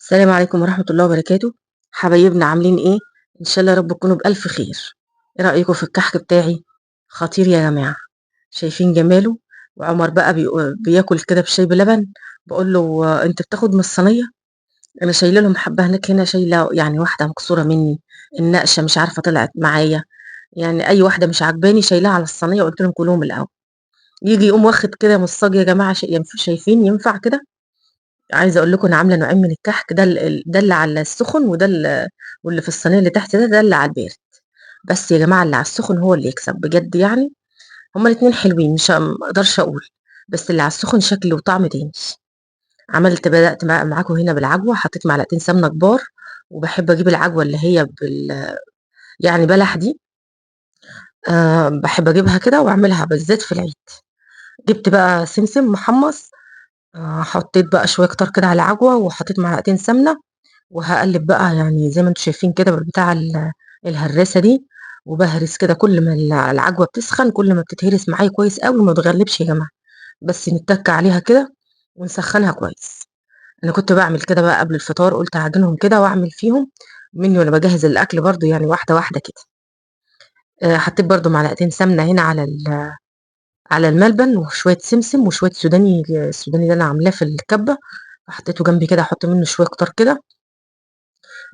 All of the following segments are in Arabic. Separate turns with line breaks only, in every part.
السلام عليكم ورحمة الله وبركاته. حبايبنا عاملين ايه؟ ان شاء الله يا رب تكونوا بألف خير. ايه رأيكم في الكحك بتاعي؟ خطير يا جماعة. شايفين جماله؟ وعمر بقى بياكل كده بشاي بلبن. بقول له انت بتاخد من الصينية؟ انا شايله لهم حبة هناك، هنا شايله يعني واحدة مكسورة مني. النقشة مش عارفة طلعت معايا. يعني اي واحدة مش عجباني شايلها على الصينية، وقلت لهم كلهم الاول. يجي يقوم واخد كده من الصاج يا جماعة، شايفين ينفع كده؟ عايزة أقول لكم أنا عاملة نوعين من الكحك، ده اللي على السخن، واللي في الصينية اللي تحت ده اللي على البارد. بس يا جماعة اللي على السخن هو اللي يكسب بجد يعني. هما الاتنين حلوين، مش ما اقدرش اقول. بس اللي على السخن شكل وطعم تاني. بدأت معاكم هنا بالعجوة، حطيت معلقتين سمنة كبار. وبحب اجيب العجوة اللي هي يعني بلح دي. بحب اجيبها كده واعملها بالذات في العيد. جبت بقى سمسم محمص. حطيت بقى شوية كتار كده على العجوة، وحطيت معلقتين سمنة. وهاقلِّب بقى يعني زي ما أنتم شايفين كده بالبتاعة الهرّاسة دي. وباهرس كده كل ما العجوة بتسخن، كل ما بتتهرس معايا كويس أوي، وما تغلّبش يا جماعة. بس نتَّك عليها كده ونسخّنها كويس. أنا كنت باعمل كده بقى قبل الفطار، قُلت أعجنهم كده وأعمل فيهم منّي وأنا باجهّز الأكل برضه يعني واحدة، واحدة كده. حطيت برضه معلقتين سمنة هنا على الملبن، وشوية سمسم وشوية سوداني، السوداني ده أنا عاملاه في الكَبّة. فحطيته جنبي كده أحط منّه شوية كتار كده.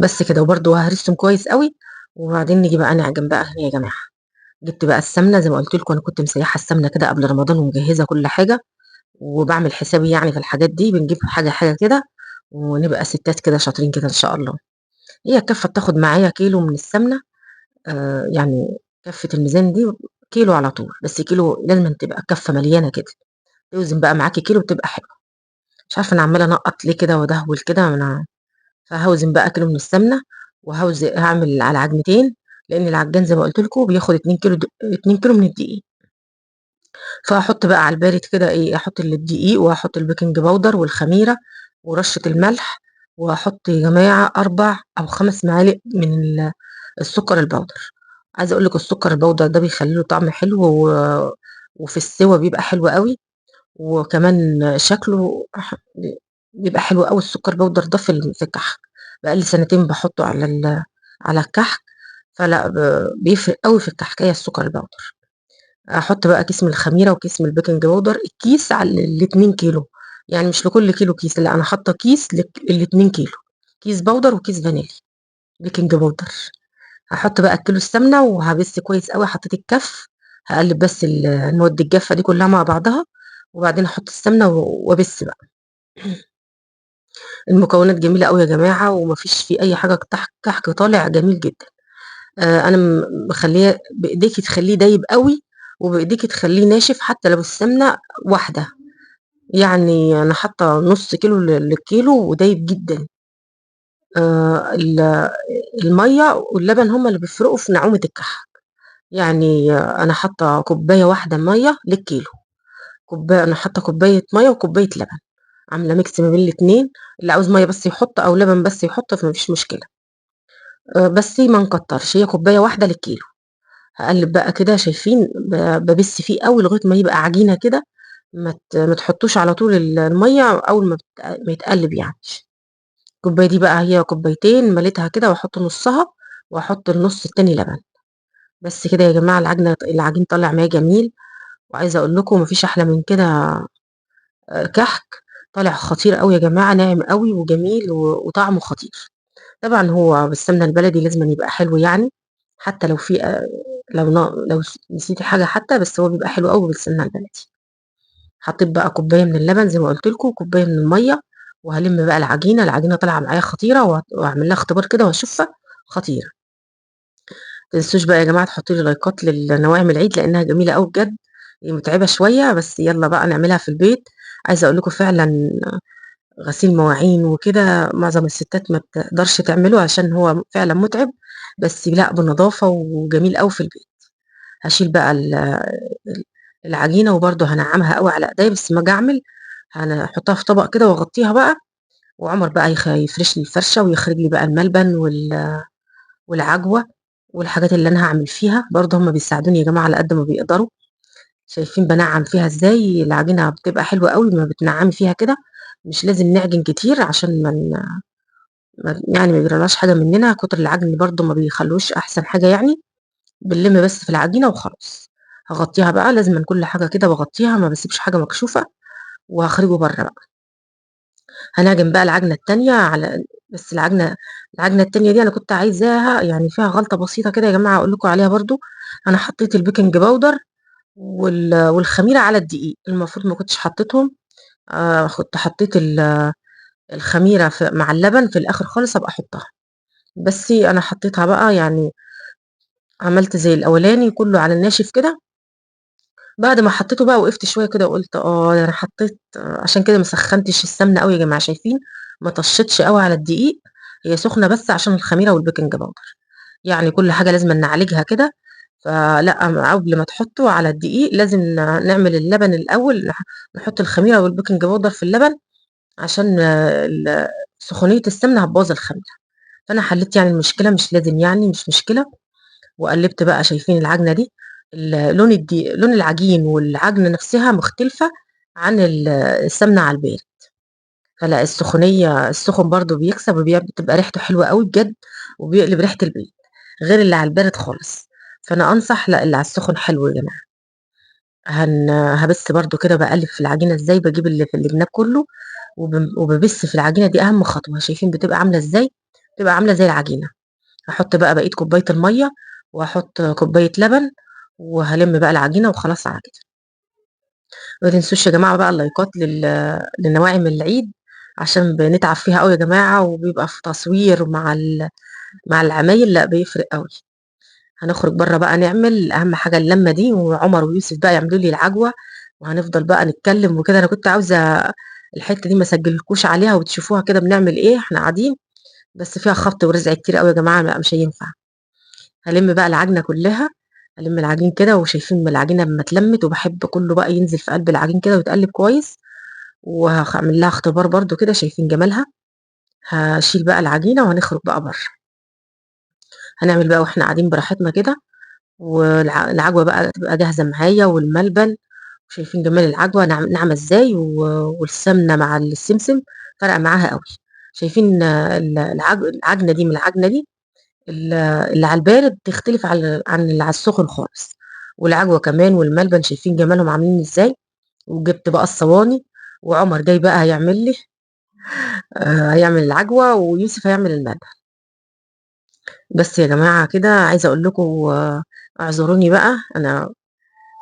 بس كده، وبرضه هاهرسهم كويس أوي. وبعدين نيجي بقى نعجن بقى هنا يا جماعة. جبت بقى السمنة زي ما قُلت لكم، أنا كنت مسيّحة السمنة كده قبل رمضان ومجهّزة كل حاجة. وباعمل حسابي يعني في الحاجات دي، بنجيب حاجة، حاجة كده. ونبقى ستات كده شاطرين كده إن شاء الله. هي الكَفّة بتاخد معايا كيلو من السمنة. يعني كَفّة الميزان دي كيلو على طول، بس كيلو لازمًا تبقى الكَفّة مليانة كده. توزن بقى معاكِ كيلو بتبقى حلوة. مش عارفة أنا عمّالة أنقّط ليه كده وأدهوِل كده، ما أنا فهاوزن بقى كيلو من السمنة. هاعمل على عجنتين. لإن العجان زي ما قُلت لكم بياخد 2 كيلو 2 كيلو من الدقيق. فهاحط بقى على البارد كده إيه، أحط الدقيق وهاحط البيكنج باودر والخميرة ورشة الملح. وهاحط يا جماعة 4 أو 5 معالق من السكر البودر. عايزة أقول لكم السكر البودر ده بيخلّي له طعم حلو، وفي السِوَى بيبقى حلو أوي. وكمان شكله بيبقى حلو أوي السكر البودر ده في الكحك. بقى لي سنتين باحطه على الكحك. فلأ بيفرق أوي في الكحكاية السكر البودر. أحط بقى كيس من الخميرة وكيس من البيكنج باودر، الكيس على ال2 كيلو. يعني مش لكل كيلو كيس، لأ أنا حاطة كيس ال2 كيلو. كيس باودر وكيس فانيليا بيكنج باودر. هاحط بقى الكيلو السمنة وهابِس كويس أوي، حطيت الكَف. هاقلِّب بس المواد الجافة دي كلها مع بعضها. وبعدين أحط السمنة وأبِس بقى. المكونات جميلة أوي يا جماعة، وما فيش فيه أي حاجة، كحك طالع جميل جدًا. أنا مخلّياه بإيديكِ تخلّيه دايب أوي. وبإيديكِ تخلّيه ناشف حتى لو السمنة واحدة. يعني أنا حاطة نُص كيلو للكيلو ودايب جدًا. ال المَيّة واللبن هُم اللي بيفرقوا في نعومة الكحك. يعني أنا حاطة كوباية واحدة مَيّة للكيلو. أنا حاطة كوباية مَيّة وكوباية لبن. عاملة mix ما بين الاتنين. اللي عاوز مَيّة بس يحط أو لبن بس يحط، فما فيش مشكلة. بس ما نكترش، هي كوباية واحدة للكيلو. هاقلِّب بقى كده شايفين بابِس فيه أوي لغاية ما يبقى عجينة كده. ما تحطّوش على طول المَيّة أول ما يتقلِّب يعني. الكوباية دي بقى هي كوبايتين مليتها كده وأحط نُصّها. وأحط النُص التاني لبن. بس كده يا جماعة العجين طالع معايا جميل. وعايزة أقول لكم ما فيش أحلى من كده. كحك طالع خطير أوي يا جماعة، ناعم أوي وجميل وطعمه خطير. طبعًا هو بالسمنة البلدي لازمًا يبقى حلو يعني. حتى لو في لو نسيتِ حاجة حتى، بس هو بيبقى حلو أوي بالسمنة البلدي. حطيت بقى كوباية من اللبن زي ما قُلت لكم، وكوباية من المَيّة. وهالِم بقى العجينة طالعة معايا خطيرة، وأعمل لها اختبار كده وأشوفها خطيرة. ما تنسوش بقى يا جماعة تحطوا لي لايكات لنواعم العيد، لإنها جميلة أوي بجد. هي متعبة شوية بس يالّا بقى نعملها في البيت. عايزة أقول لكم فعلًا غسيل مواعين وكده معظم الستات ما بتقدرش تعمله عشان هو فعلًا مُتعب. بس لأ بنضافة وجميل أوي في البيت. هاشيل بقى العجينة، وبرضه هانعّمها أوي على إيديّا، بس أمّا آجي أعمل هاحطها في طبق كده وأغطّيها بقى. وعمر بقى يفرش لي الفرشة ويخرج لي بقى الملبن والعجوة. والحاجات اللي أنا هاعمل فيها، برضه هُم بيساعدوني يا جماعة على قد ما بيقدروا. شايفين بانعّم فيها إزاي، العجينة بتبقى حلوة أوي أمّا بتنعّمي فيها كده. مش لازم نعجن كتير عشان يعني ما يجرالهاش حاجة مننا، كتر العجن برضه ما بيخلّوش أحسن حاجة يعني، بنلِم بس في العجينة وخلاص. هاغطّيها بقى لازمًا كل حاجة كده باغطّيها ما باسيبش حاجة مكشوفة، وهاخرجه برّه بقى. هنعجن بقى العجنة التانية بس العجنة التانية دي أنا كنت عايزاها يعني فيها غلطة بسيطة كده يا جماعة هاقول لكم عليها برضه. أنا حطيت البيكنج باودر والخميرة على الدقيق، المفروض ما كنتش حطيتهم. كنت حطيت الخميرة مع اللبن في الآخر خالص أبقى أحطها، بس أنا حطيتها بقى يعني عملت زي الأولاني كله على الناشف كده. بعد ما حطيته بقى وقفت شوية كده وقُلت ده أنا حطيت عشان كده ما سخّنتش السمنة أوي يا جماعة شايفين، ما طشّيتش أوي على الدقيق، هي سخنة بس عشان الخميرة والبيكنج باودر، يعني كل حاجة لازمًا نعالجها كده. فلأ قبل ما تحطّه على الدقيق لازم نعمل اللبن الأول، نحط الخميرة والبيكنج باودر في اللبن عشان سخونية السمنة هتبوّظ الخميرة. فأنا حلّيت يعني المشكلة مش لازم يعني مش مشكلة، وقلّبت بقى شايفين العجنة دي لون العجين والعجنة نفسها مختلفة عن السمنة على البارد. فلأ السخن برضه بيكسب بتبقى ريحته حلوة أوي بجد، وبيقلب ريحة البيت، غير اللي على البارد خالص. فأنا أنصح لأ اللي على السخن حلو يا جماعة. هابِث برضه كده باقلّب في العجينة إزاي، باجيب اللي في الجناب كلّه وبابِث في العجينة دي أهم خطوة، شايفين بتبقى عاملة إزاي، بتبقى عاملة زي العجينة. هاحط بقى بقية كوباية المَيّة، وهاحط كوباية لبن، وهالِم بقى العجينة وخلاص على كده. ما تنسوش يا جماعة بقى اللايكات لنواعم العيد، عشان بنتعب فيها أوي يا جماعة، وبيبقى في تصوير مع العمايل لأ بيفرق أوي. هنخرج برّه بقى نعمل أهم حاجة اللمة دي، وعمر ويوسف بقى يعملوا لي العجوة، وهنفضل بقى نتكلم وكده. أنا كنت عاوزة الحتة دي ما اسجلكوش عليها وتشوفوها كده بنعمل إيه إحنا قاعدين، بس فيها خبط ورزع كتير أوي يا جماعة لأ مش هينفع. هالِم بقى العجنة كلّها، هالِم العجين كده وشايفين العجينة أمّا اتلمِّت وباحب كلّه بقى ينزل في قلب العجين كده ويتقلِّب كويس، أعمل لها اختبار برضه كده شايفين جمالها. هاشيل بقى العجينة وهنخرج بقى برّه. هنعمل بقى وإحنا قاعدين براحتنا كده، العجوة بقى تبقى جاهزة معايا والملبن، وشايفين جمال العجوة ناعمة إزاي والسمنة مع السمسم فارقة معاها أوي. شايفين العجنة دي من العجنة دي اللي على البارد تختلف عن اللي على السخن خالص، والعجوة كمان والملبن شايفين جمالهم عاملين إزاي. وجبت بقى الصواني، وعمر جاي بقى هيعمل لي هيعمل العجوة ويوسف هيعمل الملبن. بس يا جماعة كده عايزة أقول لكم اعذروني بقى، أنا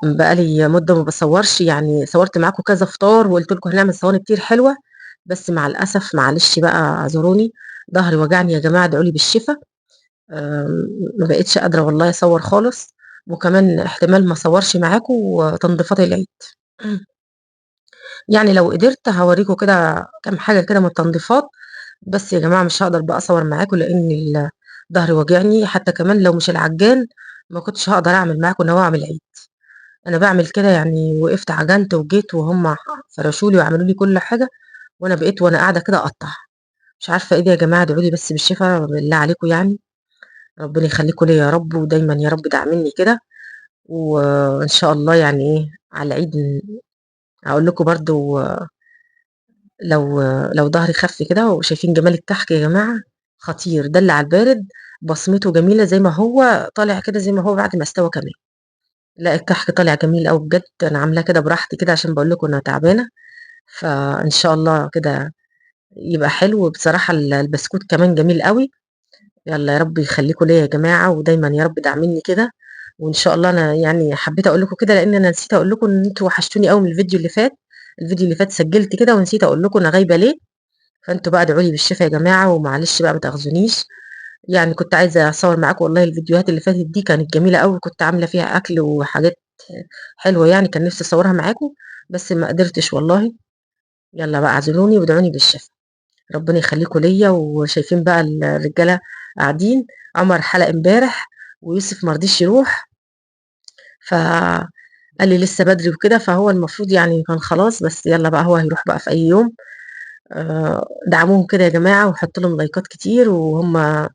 بقى لي مدة ما باصوّرش، يعني صوّرت معاكم كذا فطار وقُلت لكم هنعمل صواني كتير حلوة، بس مع الأسف معلش بقى اعذروني، ضهري وجعني يا جماعة ادعوا لي بالشفا. ما بقيتش قادرة والله أصوّر خالص، وكمان احتمال ما أصوّرش معاكم تنضيفات العيد. يعني لو قدرت هاورّيكم كده كام حاجة كده من التنضيفات، بس يا جماعة مش هاقدر بقى أصوّر معاكم لإن ضهري واجعني، حتى كمان لو مش العجّان ما كنتش هاقدر أعمل معاكم نواعم العيد. أنا باعمل كده يعني وقفت عجنت وجيت وهُم فرشوا لي وعملوا لي كل حاجة، وأنا بقيت وأنا قاعدة كده أقطّع. مش عارفة إيه ده يا جماعة ادعوا لي بس بالشفا بالله عليكم يعني، ربنا يخلّيكم ليّا يا رب ودايمًا يا رب داعمينّي كده، وإن شاء الله يعني إيه على العيد هاقول لكم برضه لو لو ضهري خَف كده وشايفين جمال الكحك يا جماعة خطير، ده اللي على البارد بصمته جميلة زي ما هو طالع كده زي ما هو بعد ما استوى كمان. لأ الكحك طالع جميل أوي بجد، أنا عاملاه كده براحتي كده عشان باقول لكم أنا تعبانة، فإن شاء الله كده يبقى حلو. بصراحة البسكوت كمان جميل أوي. يالّا يا رب يخلّيكم ليّا يا جماعة ودايمًا يا رب داعمينّي كده، وإن شاء الله أنا يعني حبيت أقول لكم كده لإن أنا نسيت أقول لكم إن أنتم وحشتوني أوي من الفيديو اللي فات. الفيديو اللي فات سجّلت كده ونسيت أقول لكم أنا غايبة ليه، فأنتم بقى ادعوا لي بالشفا يا جماعة ومعلش بقى ما تاخذونيش. يعني كنت عايزة أصوّر معاكم والله الفيديوهات اللي فاتت دي كانت جميلة أوي، كنت عاملة فيها أكل وحاجات حلوة يعني كان نفسي أصوّرها معاكم، بس ما قدرتش والله. يالّا بقى اعذروني وادعوني بالشفا. ربنا يخلّيكم ليّا. وشايفين بقى الرجالة قاعدين، عمر حَلَق امبارح ويوسف ما رضيش يروح، فقال لي لسه بدري وكده، فهو المفروض يعني كان خلاص، بس يالّا بقى هو هيروح بقى في أي يوم. دعموهم كده يا جماعة وحطّوا لهم لايكات كتير، وهُم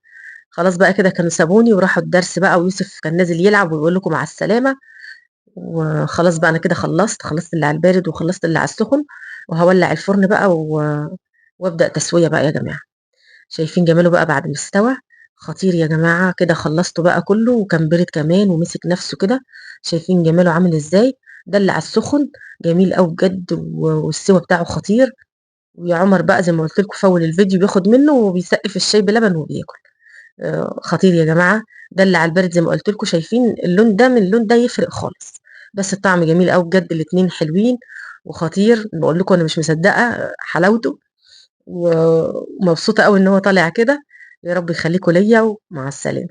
خلاص بقى كده كانوا سابوني وراحوا الدرس بقى، ويوسف كان نازل يلعب ويقول لكم مع السلامة. وخلاص بقى أنا كده خلّصت اللي على البارد وخلّصت اللي على السُخن، وهاولّع الفرن بقى وأبدأ تسوية بقى يا جماعة. شايفين جماله بقى بعد ما استوى؟ خطير يا جماعة، كده خلّصته بقى كلّه وكان بِرِد كمان ومسك نَفْسه كده، شايفين جماله عامل إزاي؟ ده اللي على السُخُن، جميل أوي بجد والسِوَى بتاعه خطير، ويا عُمر بقى زي ما قُلت لكم في أول الفيديو بياخد منّه وبيسقّي في الشاي بلبن وبياكل. خطير يا جماعة، ده اللي على البارد زي ما قُلت لكم، شايفين اللون ده من اللون ده يفرق خالص، بس الطعم جميل أوي بجد، الاتنين حلوين وخطير، باقول لكم أنا مش مصدّقة حلاوته ومبسوطة أوي إن هو طالع كده، يا رب يخلّيكم ليّا ومع السلامة.